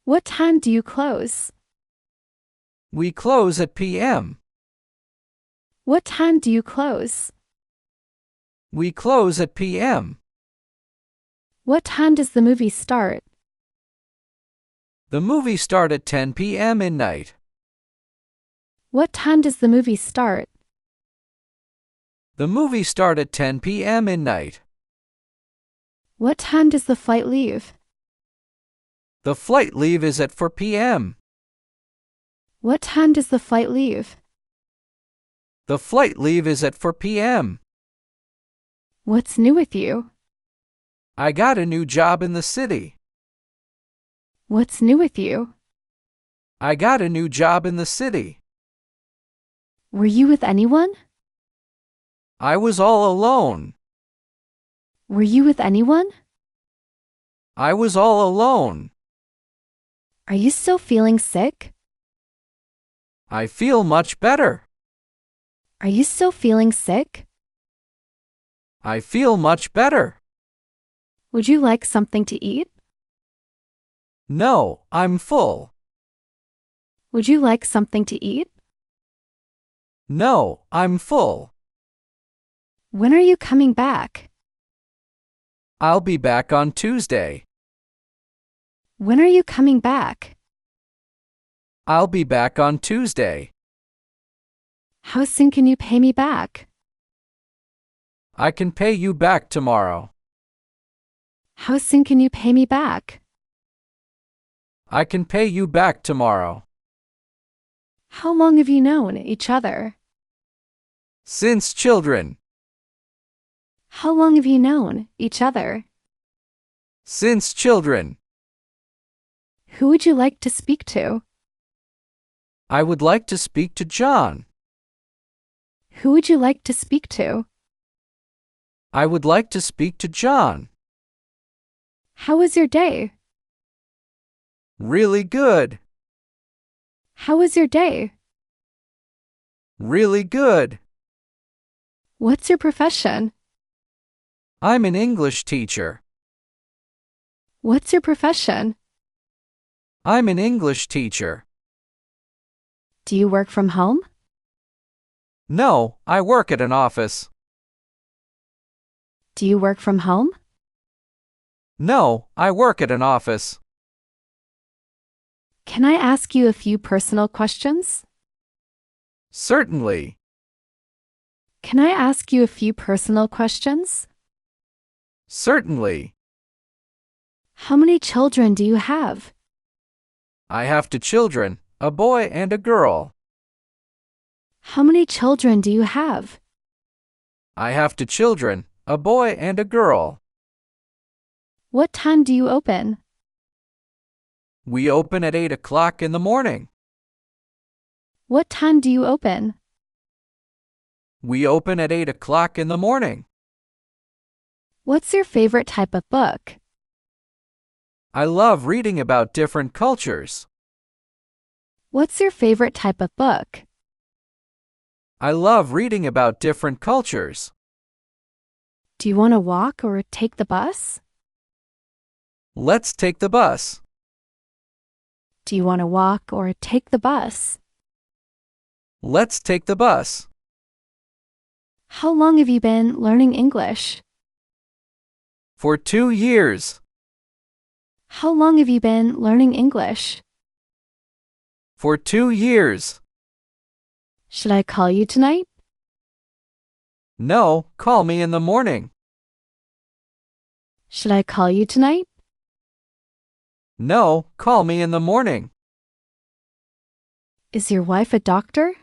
What time do you close? We close at p.m. What time do you close? We close at p.m. What time does the movie start? The movie starts at 10 p.m. in night. What time does the movie start? The movie starts at 10 p.m. in night. What time does the flight leave? The flight leave is at 4 p.m. What time does the flight leave? The flight leave is at 4 p.m. What's new with you? I got a new job in the city. What's new with you? I got a new job in the city. Were you with anyone? I was all alone. Were you with anyone? I was all alone. Are you still feeling sick? I feel much better. Are you still feeling sick? I feel much better. Would you like something to eat? No, I'm full. Would you like something to eat? No, I'm full. When are you coming back? I'll be back on Tuesday. When are you coming back? I'll be back on Tuesday. How soon can you pay me back? I can pay you back tomorrow. How soon can you pay me back? I can pay you back tomorrow. How long have you known each other? Since children. How long have you known each other? Since children. Who would you like to speak to? I would like to speak to John. Who would you like to speak to? I would like to speak to John. How was your day? Really good. How was your day? Really good. What's your profession? I'm an English teacher. What's your profession? I'm an English teacher. Do you work from home? No, I work at an office. Do you work from home? No, I work at an office. Can I ask you a few personal questions? Certainly. Can I ask you a few personal questions? Certainly. How many children do you have? I have 2 children, a boy and a girl. How many children do you have? I have 2 children, a boy and a girl. What time do you open? We open at 8 o'clock in the morning. What time do you open? We open at 8 o'clock in the morning. What's your favorite type of book? I love reading about different cultures. What's your favorite type of book? I love reading about different cultures. Do you want to walk or take the bus? Let's take the bus. Do you want to walk or take the bus? Let's take the bus. How long have you been learning English? For 2 years. How long have you been learning English? For 2 years. Should I call you tonight? No, call me in the morning. Should I call you tonight? No, call me in the morning. Is your wife a doctor?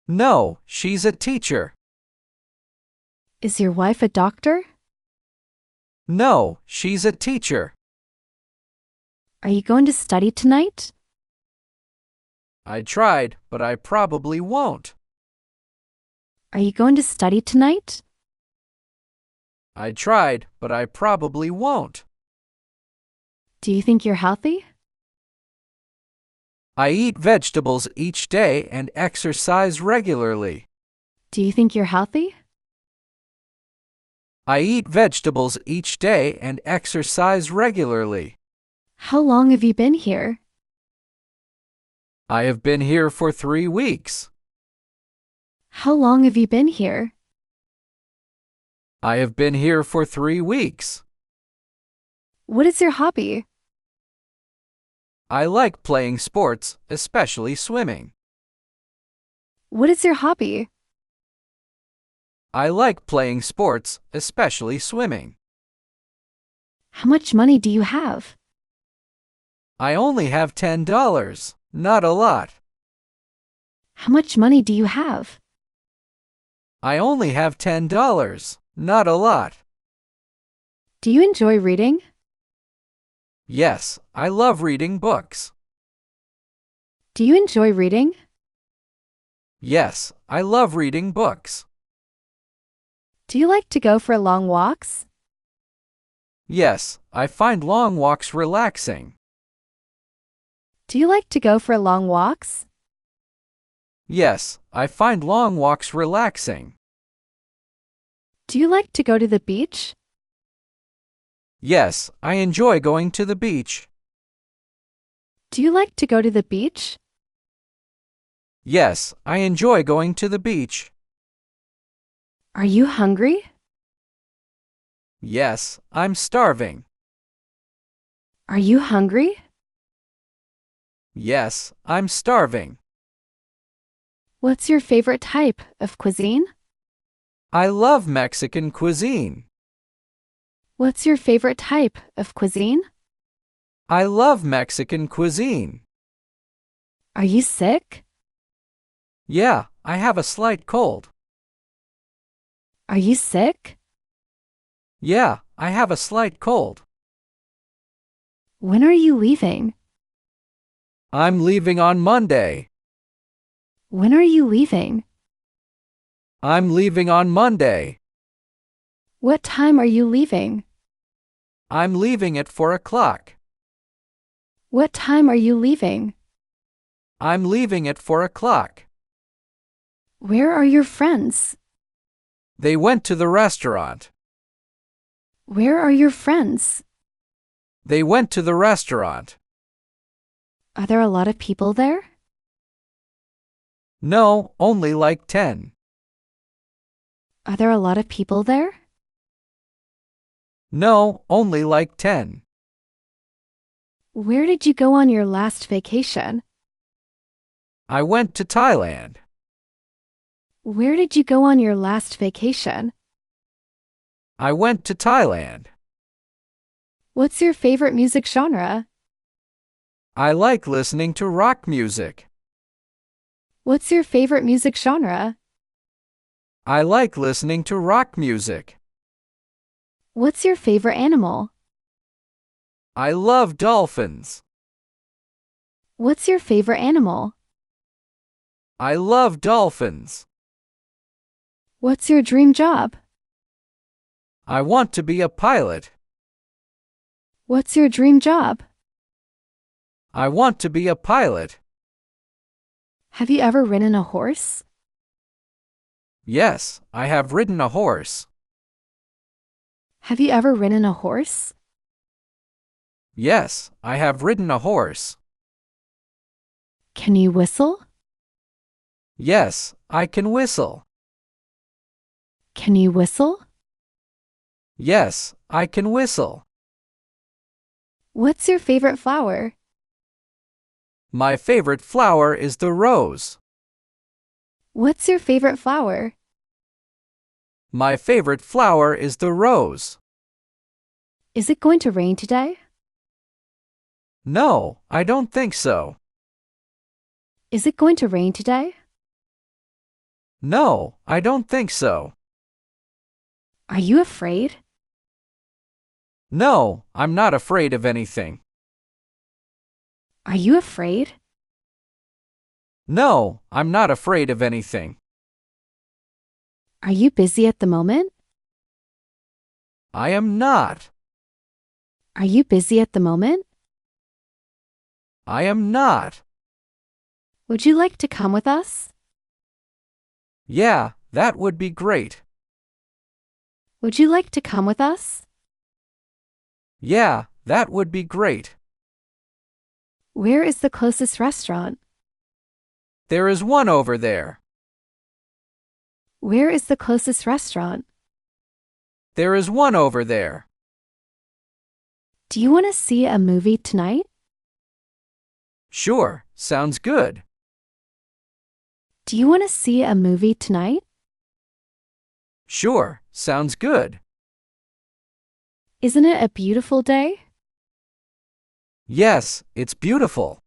No, she's a teacher. Is your wife a doctor? No, she's a teacher. Are you going to study tonight? I tried, but I probably won't. Are you going to study tonight? I tried, but I probably won't. Do you think you're healthy? I eat vegetables each day and exercise regularly. Do you think you're healthy? I eat vegetables each day and exercise regularly. How long have you been here? I have been here for 3 weeks. How long have you been here? I have been here for 3 weeks. What is your hobby? I like playing sports, especially swimming. What is your hobby? I like playing sports, especially swimming. How much money do you have? I only have $10, not a lot. How much money do you have? I only have $10, not a lot. Do you enjoy reading? Yes, I love reading books. Do you enjoy reading? Yes, I love reading books. Do you like to go for long walks? Yes, I find long walks relaxing. Do you like to go for long walks? Yes, I find long walks relaxing. Do you like to go to the beach? Yes, I enjoy going to the beach. Do you like to go to the beach? Yes, I enjoy going to the beach. Are you hungry? Yes, I'm starving. Are you hungry? Yes, I'm starving. What's your favorite type of cuisine? I love Mexican cuisine. What's your favorite type of cuisine? I love Mexican cuisine. Are you sick? Yeah, I have a slight cold. Are you sick? Yeah, I have a slight cold. When are you leaving? I'm leaving on Monday. When are you leaving? I'm leaving on Monday. What time are you leaving? I'm leaving at 4 o'clock. What time are you leaving? I'm leaving at 4 o'clock. Where are your friends? They went to the restaurant. Where are your friends? They went to the restaurant. Are there a lot of people there? No, only like 10. Are there a lot of people there? No, only like 10. Where did you go on your last vacation? I went to Thailand. Where did you go on your last vacation? I went to Thailand. What's your favorite music genre? I like listening to rock music. What's your favorite music genre? I like listening to rock music. What's your favorite animal? I love dolphins. What's your favorite animal? I love dolphins. What's your dream job? I want to be a pilot. What's your dream job? I want to be a pilot. Have you ever ridden a horse? Yes, I have ridden a horse. Have you ever ridden a horse? Yes, I have ridden a horse. Can you whistle? Yes, I can whistle. Can you whistle? Yes, I can whistle. What's your favorite flower? My favorite flower is the rose. What's your favorite flower? My favorite flower is the rose. Is it going to rain today? No, I don't think so. Is it going to rain today? No, I don't think so. Are you afraid? No, I'm not afraid of anything. Are you afraid? No, I'm not afraid of anything. Are you busy at the moment? I am not. Are you busy at the moment? I am not. Would you like to come with us? Yeah, that would be great. Would you like to come with us? Yeah, that would be great. Where is the closest restaurant? There is one over there. Where is the closest restaurant? There is one over there. Do you want to see a movie tonight? Sure, sounds good. Do you want to see a movie tonight? Sure, sounds good. Isn't it a beautiful day? Yes, it's beautiful.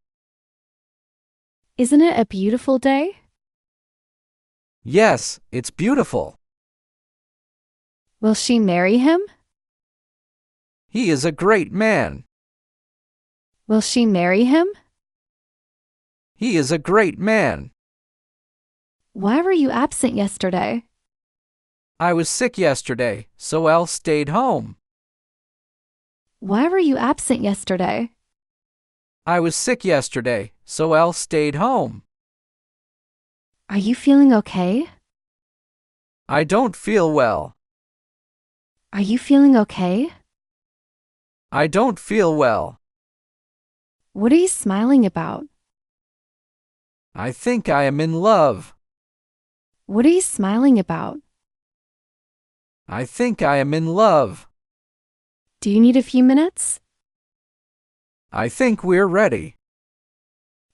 Isn't it a beautiful day? Yes, it's beautiful. Will she marry him? He is a great man. Will she marry him? He is a great man. Why were you absent yesterday? I was sick yesterday, so Elle stayed home. Why were you absent yesterday? I was sick yesterday, so Elle stayed home. Are you feeling okay? I don't feel well. Are you feeling okay? I don't feel well. What are you smiling about? I think I am in love. What are you smiling about? I think I am in love. Do you need a few minutes? I think we're ready.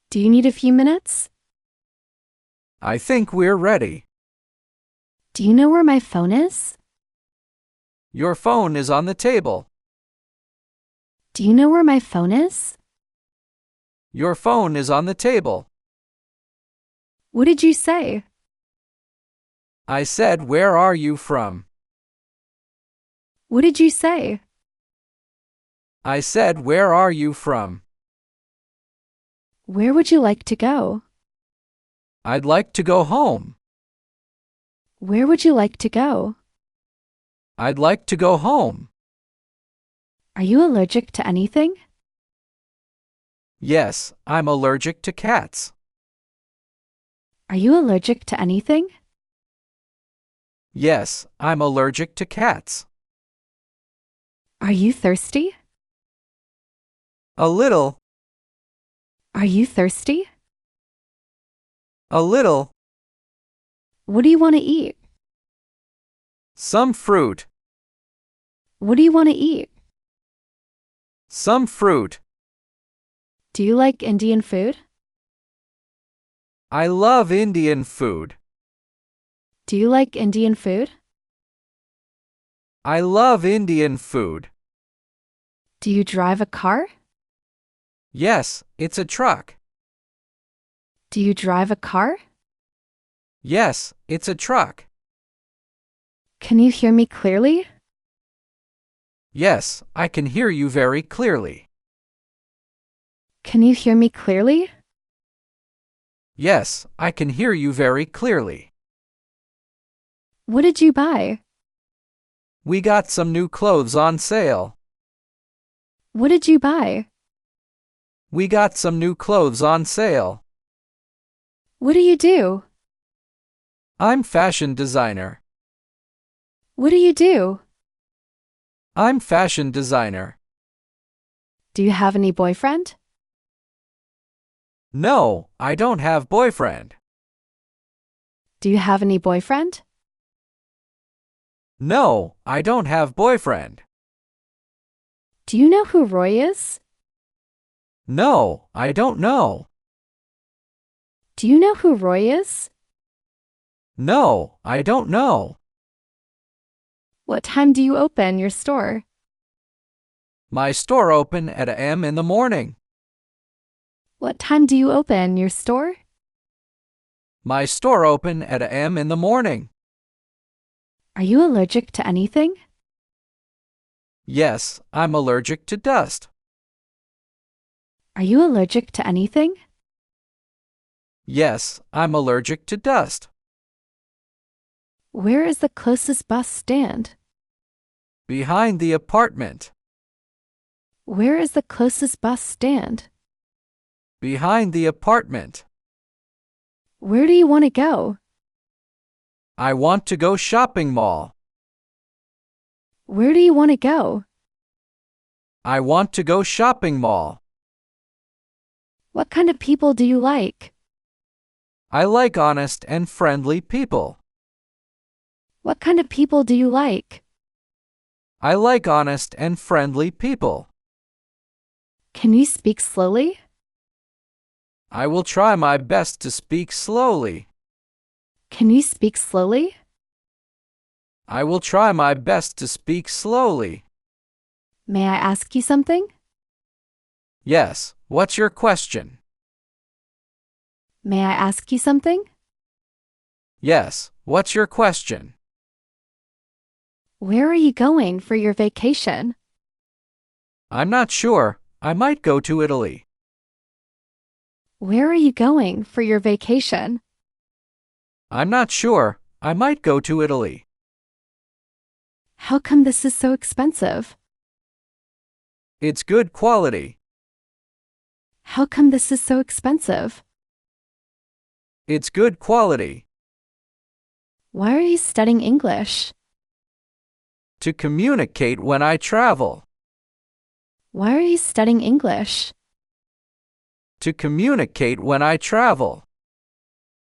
Do you need a few minutes? I think we're ready. Do you know where my phone is? Your phone is on the table. Do you know where my phone is? Your phone is on the table. What did you say? I said, where are you from? What did you say? I said, where are you from? Where would you like to go? I'd like to go home. Where would you like to go? I'd like to go home. Are you allergic to anything? Yes, I'm allergic to cats. Are you allergic to anything? Yes, I'm allergic to cats. Are you thirsty? A little. Are you thirsty? A little. What do you want to eat? Some fruit. What do you want to eat? Some fruit. Do you like Indian food? I love Indian food. Do you like Indian food? I love Indian food. Do you drive a car? Yes, it's a truck. Do you drive a car? Yes, it's a truck. Can you hear me clearly? Yes, I can hear you very clearly. Can you hear me clearly? Yes, I can hear you very clearly. What did you buy? We got some new clothes on sale. What did you buy? We got some new clothes on sale. What do you do? I'm fashion designer. What do you do? I'm fashion designer. Do you have any boyfriend? No, I don't have boyfriend. Do you have any boyfriend? No, I don't have boyfriend. Do you know who Roy is? No, I don't know. Do you know who Roy is? No, I don't know. What time do you open your store? My store open at a.m. in the morning. What time do you open your store? My store open at a.m. in the morning. Are you allergic to anything? Yes, I'm allergic to dust. Are you allergic to anything? Yes, I'm allergic to dust. Where is the closest bus stand? Behind the apartment. Where is the closest bus stand? Behind the apartment. Where do you want to go? I want to go shopping mall. Where do you want to go? I want to go shopping mall. What kind of people do you like? I like honest and friendly people. What kind of people do you like? I like honest and friendly people. Can you speak slowly? I will try my best to speak slowly. Can you speak slowly? I will try my best to speak slowly. May I ask you something? Yes, what's your question? May I ask you something? Yes, what's your question? Where are you going for your vacation? I'm not sure. I might go to Italy. Where are you going for your vacation? I'm not sure. I might go to Italy. How come this is so expensive? It's good quality. How come this is so expensive? It's good quality. Why are you studying English? To communicate when I travel. Why are you studying English? To communicate when I travel.